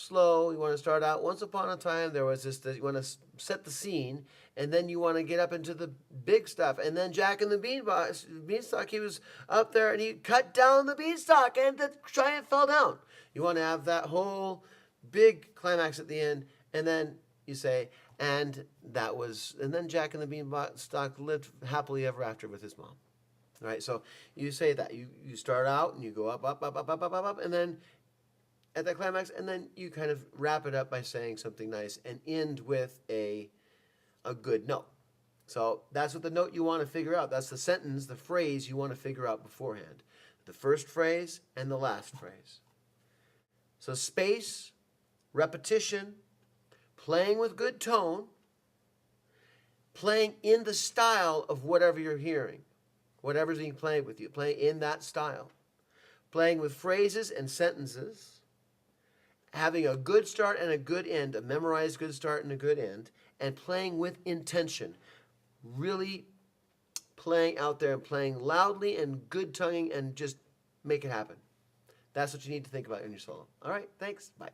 slow. You want to start out, once upon a time, there was this, you want to set the scene, and then you want to get up into the big stuff. And then Jack and the Beanstalk, he was up there, and he cut down the beanstalk, and the giant fell down. You want to have that whole big climax at the end, and then you say, and then Jack and the Beanstalk lived happily ever after with his mom. All right, so you say that. You start out, and you go up, up, up, up, up, up, up, up, and then at that climax, and then you kind of wrap it up by saying something nice and end with a good note. So that's what the note you want to figure out. That's the sentence, the phrase you want to figure out beforehand. The first phrase and the last phrase. So space, repetition, playing with good tone, playing in the style of whatever you're hearing, whatever's being played with you, play in that style. Playing with phrases and sentences, having a good start and a good end, a memorized good start and a good end, and playing with intention. Really playing out there and playing loudly and good tonguing and just make it happen. That's what you need to think about in your solo. All right, thanks. Bye.